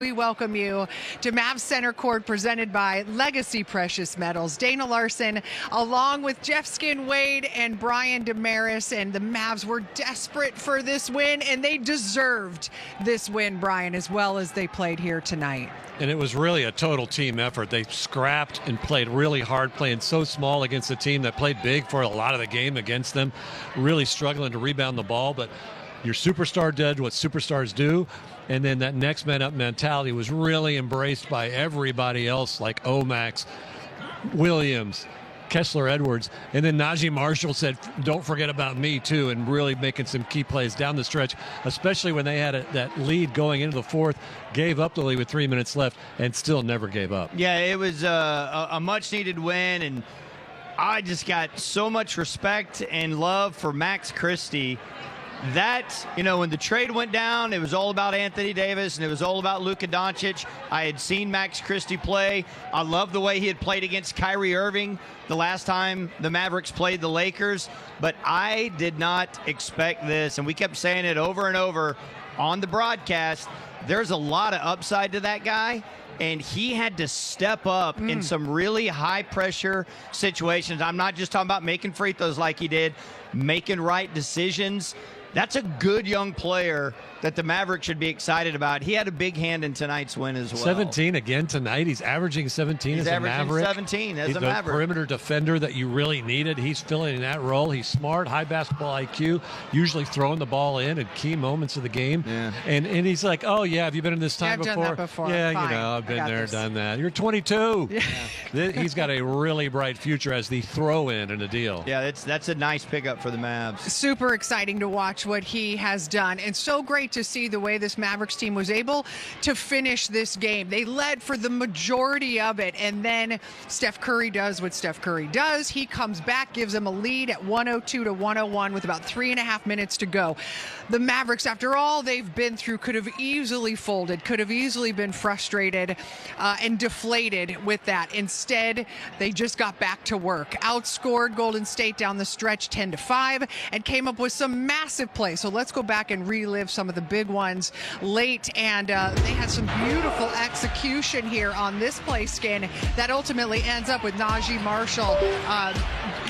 We welcome you to Mavs Center Court, presented by Legacy Precious Metals. Dana Larson, along with Jeff Skin Wade and Brian Damaris, and the Mavs were desperate for this win, and they deserved this win, Brian, as well as they played here tonight. And it was really a total team effort. They scrapped and played really hard, playing so small against a team that played big for a lot of the game against them, really struggling to rebound the ball. But your superstar did what superstars do. And then that next man up mentality was really embraced by everybody else, like Omax, Williams, Kessler Edwards. And then Najee Marshall said, don't forget about me too, and really making some key plays down the stretch, especially when they had that lead going into the fourth, gave up the lead with 3 minutes left, and still never gave up. Yeah, it was a much-needed win, and I just got so much respect and love for Max Christie. That, when the trade went down, it was all about Anthony Davis and it was all about Luka Doncic. I had seen Max Christie play. I love the way he had played against Kyrie Irving the last time the Mavericks played the Lakers. But I did not expect this, and we kept saying it over and over on the broadcast. There's a lot of upside to that guy, and he had to step up in some really high-pressure situations. I'm not just talking about making free throws like he did, making right decisions. That's a good young player that the Mavericks should be excited about. He had a big hand in tonight's win as well. 17 again tonight. He's averaging 17 as a Maverick. 17 as He's a the Maverick. Perimeter defender that you really needed. He's filling that role. He's smart, high basketball IQ, usually throwing the ball in at key moments of the game. Yeah. And he's like, oh, yeah, have you been in this time before? before? Done that before. Yeah, Fine. I've been there, this. done that. You're 22. Yeah. He's got a really bright future as the throw-in in a deal. Yeah, that's a nice pickup for the Mavs. Super exciting to watch what he has done, and so great to see the way this Mavericks team was able to finish this game. They led for the majority of it, and then Steph Curry does what Steph Curry does. He comes back, gives them a lead at 102-101 with about 3.5 minutes to go. The Mavericks, after all they've been through, could have easily folded, could have easily been frustrated and deflated with that. Instead, they just got back to work, outscored Golden State down the stretch 10-5, and came up with some massive plays. So let's go back and relive some of the big ones late, and they had some beautiful execution here on this play skin that ultimately ends up with Najee Marshall,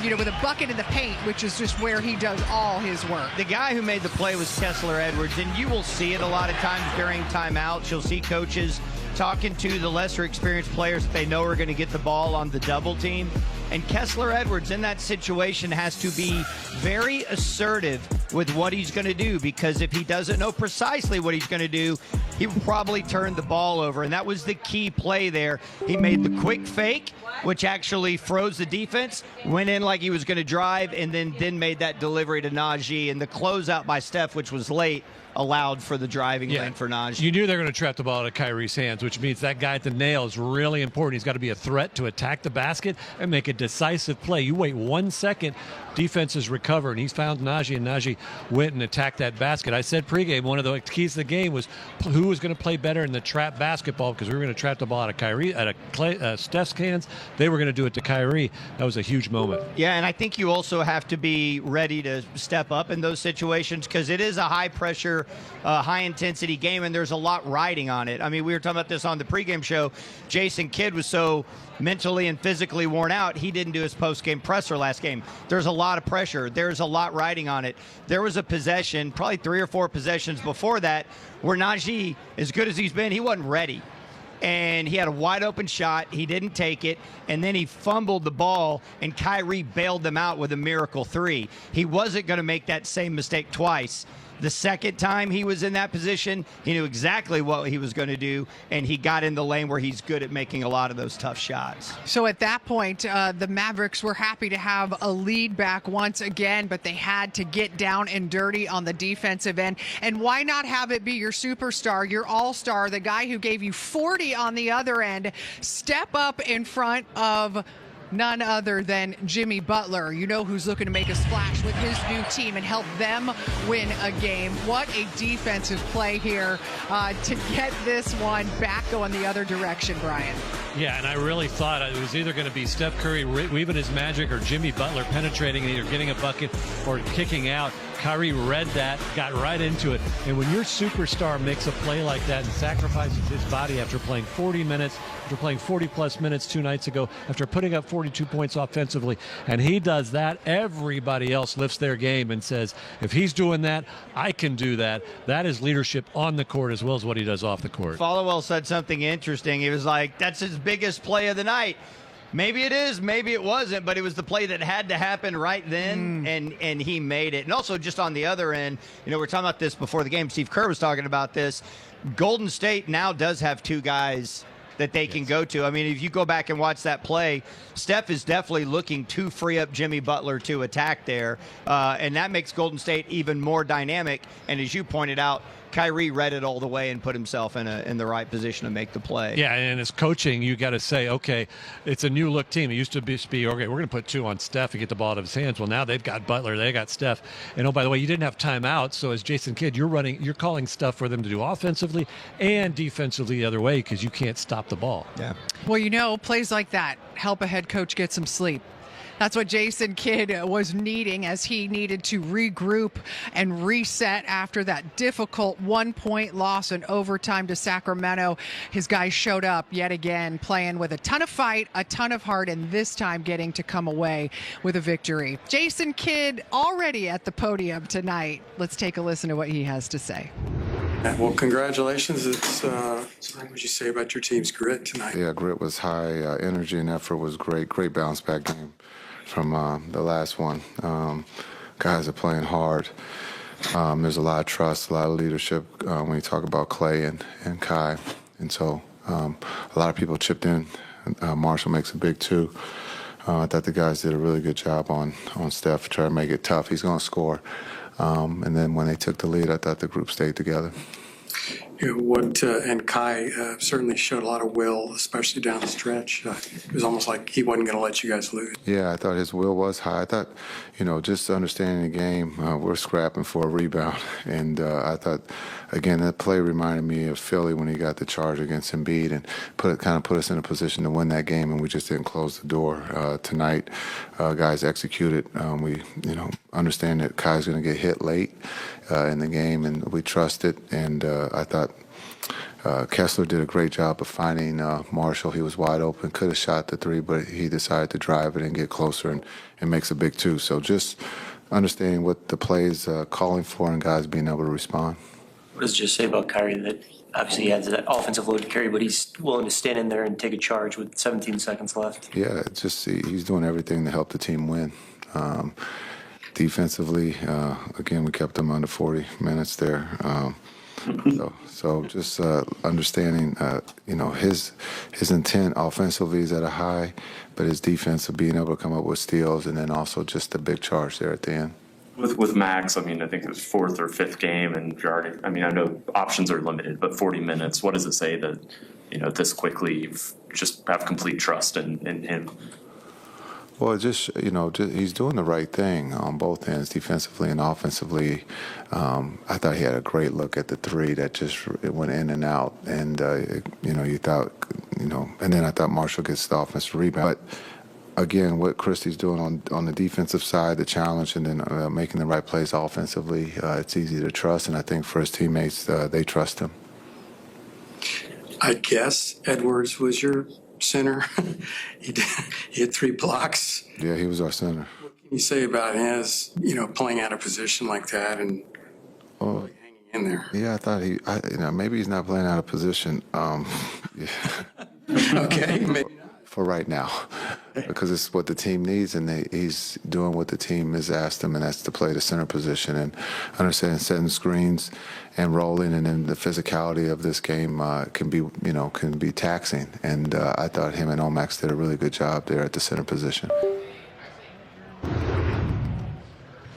with a bucket in the paint, which is just where he does all his work. The guy who made the play was Kessler Edwards, and you will see it a lot of times during timeouts. You'll see coaches talking to the lesser experienced players that they know are going to get the ball on the double team. And Kessler Edwards in that situation has to be very assertive with what he's going to do, because if he doesn't know precisely what he's going to do, he will probably turn the ball over. And that was the key play there. He made the quick fake, which actually froze the defense, went in like he was going to drive, and then made that delivery to Najee. And the closeout by Steph, which was late, allowed for the driving lane for Najee. You knew they were going to trap the ball out of Kyrie's hands, which means that guy at the nail is really important. He's got to be a threat to attack the basket and make a decisive play. You wait 1 second, defenses recover, and he's found Najee, and Najee went and attacked that basket. I said pregame, one of the keys to the game was who was going to play better in the trap basketball, because we were going to trap the ball out of Steph's hands. They were going to do it to Kyrie. That was a huge moment. Yeah, and I think you also have to be ready to step up in those situations, because it is a high-pressure, high-intensity game, and there's a lot riding on it. I mean, we were talking about this on the pregame show. Jason Kidd was so mentally and physically worn out, he didn't do his post-game presser last game. There's a lot of pressure. There's a lot riding on it. There was a possession, probably 3 or 4 possessions before that, where Najee, as good as he's been, he wasn't ready. And he had a wide-open shot. He didn't take it, and then he fumbled the ball, and Kyrie bailed them out with a miracle 3. He wasn't going to make that same mistake twice. The second time he was in that position, he knew exactly what he was going to do, and he got in the lane where he's good at making a lot of those tough shots. So at that point, the Mavericks were happy to have a lead back once again, but they had to get down and dirty on the defensive end. And why not have it be your superstar, your all-star, the guy who gave you 40 on the other end, step up in front of none other than Jimmy Butler, who's looking to make a splash with his new team and help them win a game. What a defensive play here to get this one back going the other direction, Brian. Yeah, and I really thought it was either going to be Steph Curry weaving his magic or Jimmy Butler penetrating and either getting a bucket or kicking out. Kyrie read that, got right into it. And when your superstar makes a play like that and sacrifices his body after playing 40 minutes, after playing 40-plus minutes 2 nights ago, after putting up 42 points offensively, and he does that, everybody else lifts their game and says, if he's doing that, I can do that. That is leadership on the court as well as what he does off the court. Followell said something interesting. He was like, that's his biggest play of the night. Maybe it is, maybe it wasn't, but it was the play that had to happen right then, and he made it. And also just on the other end, we're talking about this before the game. Steve Kerr was talking about this. Golden State now does have 2 guys that they can go to. I mean, if you go back and watch that play, Steph is definitely looking to free up Jimmy Butler to attack there, and that makes Golden State even more dynamic. And as you pointed out, Kyrie read it all the way and put himself in the right position to make the play. Yeah, and as coaching, you got to say, okay, it's a new look team. It used to be, okay, we're going to put 2 on Steph and get the ball out of his hands. Well, now they've got Butler, they got Steph. And oh, by the way, you didn't have timeouts, so as Jason Kidd, you're calling stuff for them to do offensively and defensively the other way because you can't stop the ball. Yeah. Well, plays like that help a head coach get some sleep. That's what Jason Kidd was needing as he needed to regroup and reset after that difficult 1-point loss in overtime to Sacramento. His guys showed up yet again, playing with a ton of fight, a ton of heart, and this time getting to come away with a victory. Jason Kidd already at the podium tonight. Let's take a listen to what he has to say. Well, congratulations. What would you say about your team's grit tonight? Yeah, grit was high. Energy and effort was great. Great bounce back game from the last one. Guys are playing hard. There's a lot of trust, a lot of leadership when you talk about Clay and Kai. And so a lot of people chipped in. Marshall makes a big 2. I thought the guys did a really good job on Steph, try to make it tough. He's going to score. And then when they took the lead, I thought the group stayed together. And Kai certainly showed a lot of will, especially down the stretch. It was almost like he wasn't going to let you guys lose. Yeah, I thought his will was high. I thought, just understanding the game, we're scrapping for a rebound. And I thought, again, that play reminded me of Philly when he got the charge against Embiid and kind of put us in a position to win that game, and we just didn't close the door. Tonight, guys executed. We, understand that Kai's going to get hit late in the game, and we trust it. And I thought Kessler did a great job of finding Marshall. He was wide open, could have shot the 3, but he decided to drive it and get closer and makes a big 2. So just understanding what the play is calling for and guys being able to respond. What does it just say about Kyrie that obviously he has that offensive load to carry, but he's willing to stand in there and take a charge with 17 seconds left? Yeah, just he's doing everything to help the team win. Defensively, again, we kept them under 40 minutes there. So just understanding, his intent offensively is at a high, but his defense of being able to come up with steals and then also just a big charge there at the end. With Max, I think it was 4th or 5th game, and you're already, I know options are limited, but 40 minutes, what does it say that, this quickly you've just have complete trust in him? Well, just he's doing the right thing on both ends, defensively and offensively. I thought he had a great look at the 3 that just went in and out, and you thought, and then I thought Marshall gets the offensive rebound. But again, what Christie's doing on the defensive side, the challenge, and then making the right plays offensively, it's easy to trust, and I think for his teammates, they trust him. I guess Edwards was your center. He had 3 blocks. Yeah, he was our center. What can you say about his, playing out of position like that and really hanging in there? Yeah, I thought maybe he's not playing out of position. Yeah. Okay, maybe not. For right now, because it's what the team needs, and he's doing what the team has asked him, and that's to play the center position and understanding setting screens and rolling, and then the physicality of this game can be taxing. And I thought him and Omax did a really good job there at the center position.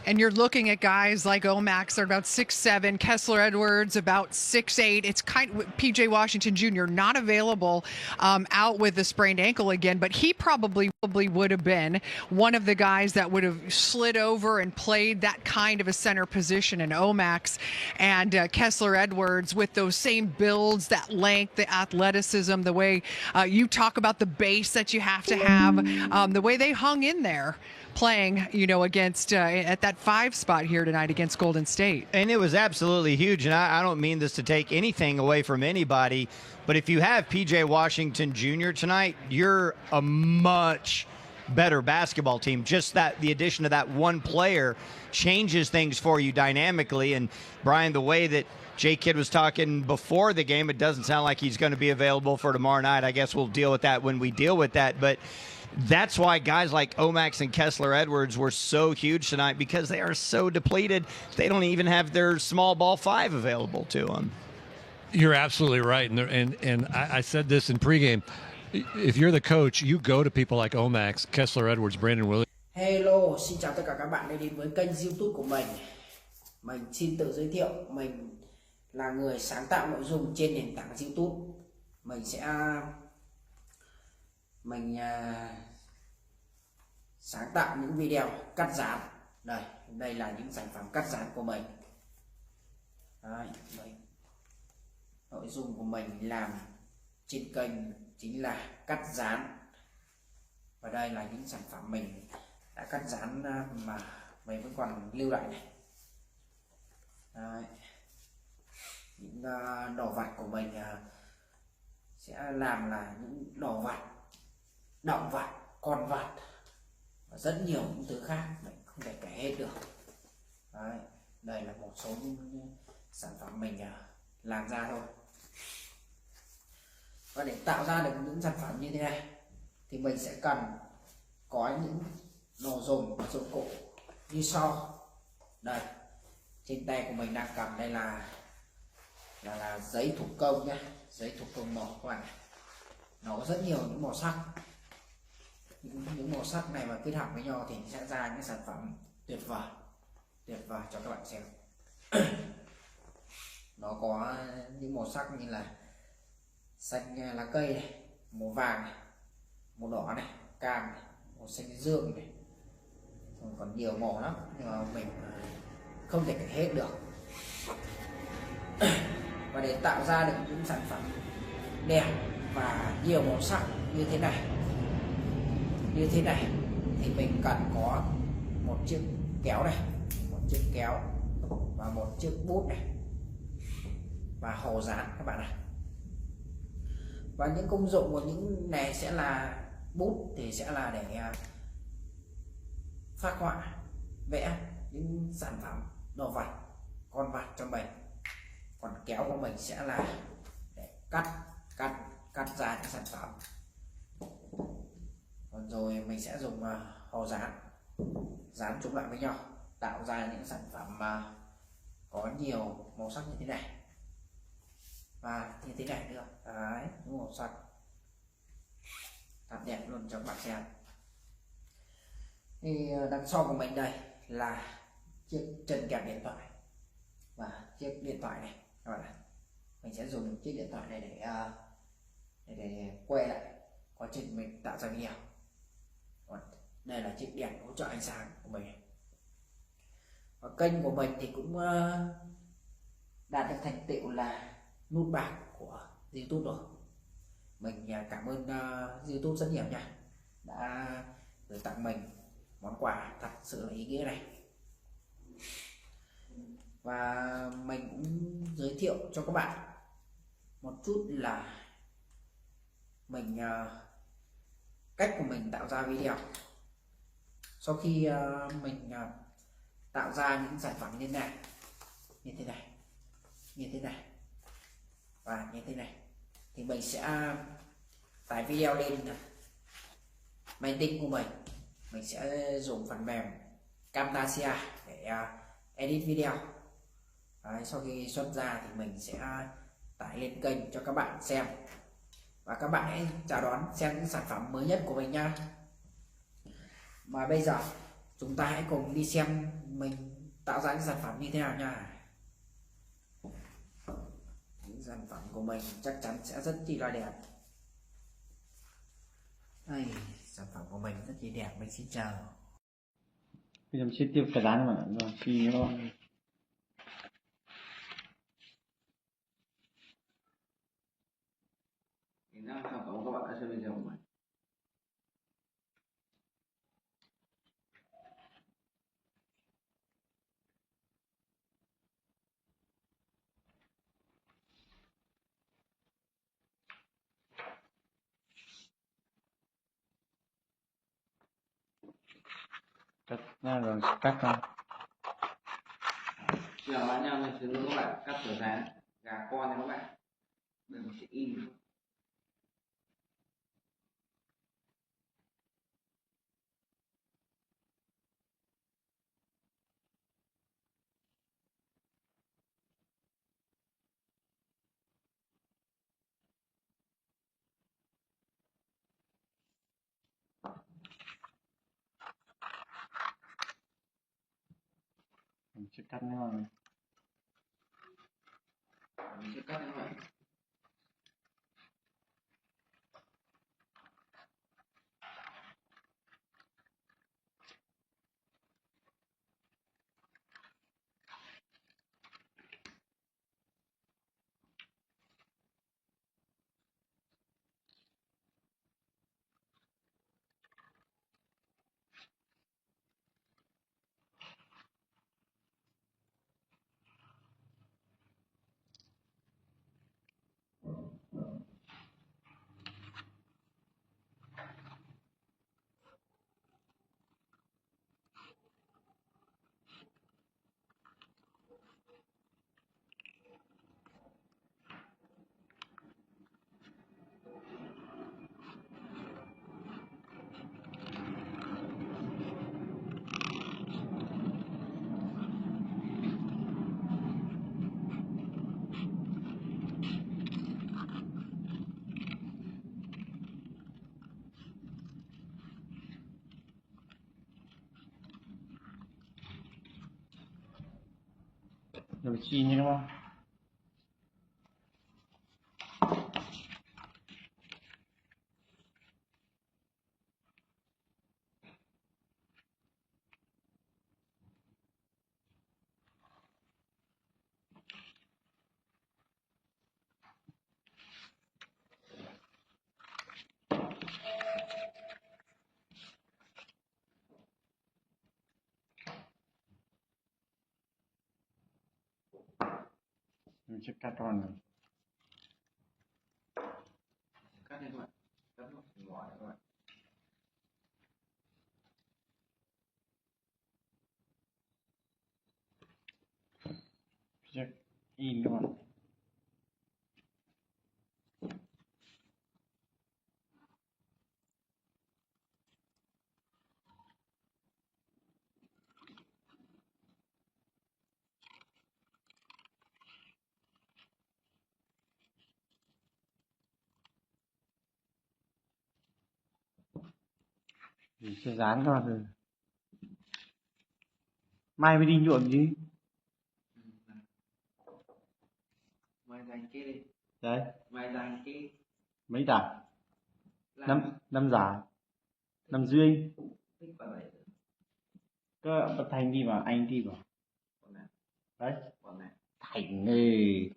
And you're looking at guys like Omax, they're about 6'7", Kessler Edwards about 6'8". It's kind of P.J. Washington Jr. not available, out with the sprained ankle again, but he probably would have been one of the guys that would have slid over and played that kind of a center position in Omax. And Kessler Edwards with those same builds, that length, the athleticism, the way you talk about the base that you have to have, the way they hung in there playing, against at that 5 spot here tonight against Golden State. And it was absolutely huge. And I don't mean this to take anything away from anybody, but if you have PJ Washington Jr. tonight, you're a much better basketball team. Just the addition of that one player changes things for you dynamically. And Brian, the way that J. Kidd was talking before the game, it doesn't sound like he's going to be available for tomorrow night. I guess we'll deal with that when we deal with that. But that's why guys like Omax and Kessler Edwards were so huge tonight, because they are so depleted. They don't even have their small ball 5 available to them. You're absolutely right. And I said this in pregame. If you're the coach, you go to people like Omax, Kessler Edwards, Brandon Williams. Hello, xin chào tất cả các bạn đã đến với kênh YouTube của mình. Mình xin tự giới thiệu, mình là người sáng tạo nội dung trên nền tảng YouTube. Mình sáng tạo những video cắt dán. Đây là những sản phẩm cắt dán của mình. Đây. Nội dung của mình làm trên kênh chính là cắt dán. Và đây là những sản phẩm mình đã cắt dán mà mình vẫn còn lưu lại này. Đấy. Những đồ vật của mình sẽ làm là những đồ vật, động vật, con vật và rất nhiều những thứ khác mình không thể kể hết được. Đấy. Đây là một số những sản phẩm mình làm ra thôi. Và để tạo ra được những sản phẩm như thế này thì mình sẽ cần có những đồ dùng và dụng cụ như sau. Đây, trên tay của mình đang cầm đây là giấy thủ công nhé, giấy thủ công màu các bạn. Nó có rất nhiều những màu sắc. Những màu sắc này mà kết hợp với nhau thì sẽ ra những sản phẩm tuyệt vời cho các bạn xem. Nó có những màu sắc như là xanh lá cây này, màu vàng này, màu đỏ này, cam này, màu xanh dương này, còn nhiều màu lắm nhưng mà mình không thể kể hết được. Và để tạo ra được những sản phẩm đẹp và nhiều màu sắc như thế này thì mình cần có một chiếc kéo này, và một chiếc bút này và hồ dán các bạn này. Và những công dụng của những này sẽ là bút thì sẽ là để phác họa, vẽ những sản phẩm đồ vật, con vật cho mình. Còn kéo của mình sẽ là để cắt ra những sản phẩm. Còn rồi mình sẽ dùng hồ dán chúng lại với nhau, tạo ra những sản phẩm có nhiều màu sắc như thế này và như thế này nữa. Đấy, những màu sắc thật đẹp luôn cho các bạn xem. Thì đằng sau của mình đây là chiếc chân kẹp điện thoại và chiếc điện thoại này các bạn. Mình sẽ dùng chiếc điện thoại này để quay lại quá trình mình tạo ra video. Còn đây là chiếc đèn hỗ trợ ánh sáng của mình. Và kênh của mình thì cũng đạt được thành tựu là nút bạc của YouTube rồi. Mình cảm ơn YouTube rất nhiều nha, đã gửi tặng mình món quà thật sự là ý nghĩa này. Và mình cũng giới thiệu cho các bạn một chút là mình cách của mình tạo ra video. Sau khi mình tạo ra những sản phẩm như thế này và như thế này thì mình sẽ tải video lên máy tính của mình sẽ dùng phần mềm Camtasia để edit video. Đấy, sau khi xuất ra thì mình sẽ tải lên kênh cho các bạn xem, và các bạn hãy chào đón xem những sản phẩm mới nhất của mình nha. Mà bây giờ chúng ta hãy cùng đi xem mình tạo ra những sản phẩm như thế nào nha. Những sản phẩm của mình chắc chắn sẽ rất chi là đẹp. Đây, sản phẩm của mình rất chi đẹp. Mình xin chào. Bây giờ mình tiếp cái dán mà rồi khi nó sản phẩm của các bạn đã xem video của mình. Cắt ra rồi cắt ra. Chào bạn nhau mình xin các bạn cắt thử rán gà con nha các bạn. Bây giờ mình sẽ in. Mình sẽ cắt nó rồi. Mình sẽ cắt như vậy. Rồi chi nhé các bạn. Mình sẽ cắt con này. Cắt như vậy. Cắt nó ngỏi các bạn. Sẽ in các bạn. Mình sẽ dán các bạn rồi. Mai mới đi nhuộm gì? Mai dành kia đi. Đấy. Mai dành kia. Mấy giải? Năm giải. 5 duyên. Thích vào đấy. Có Bất Thành đi vào, anh đi vào. Đấy. Thành ơi.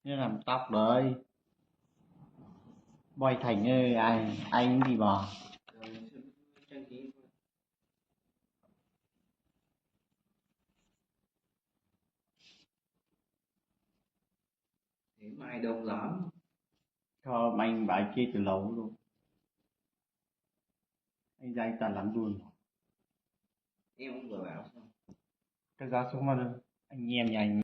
Như làm tóc đấy. Boy Thành ơi, anh đi vào. Trang trí. Thế mai đông lắm. Không, anh bảo chia từ lâu luôn. Anh ra anh toàn lắm luôn. Em cũng vừa bảo xong. Cái giá xuống mà anh em nhà anh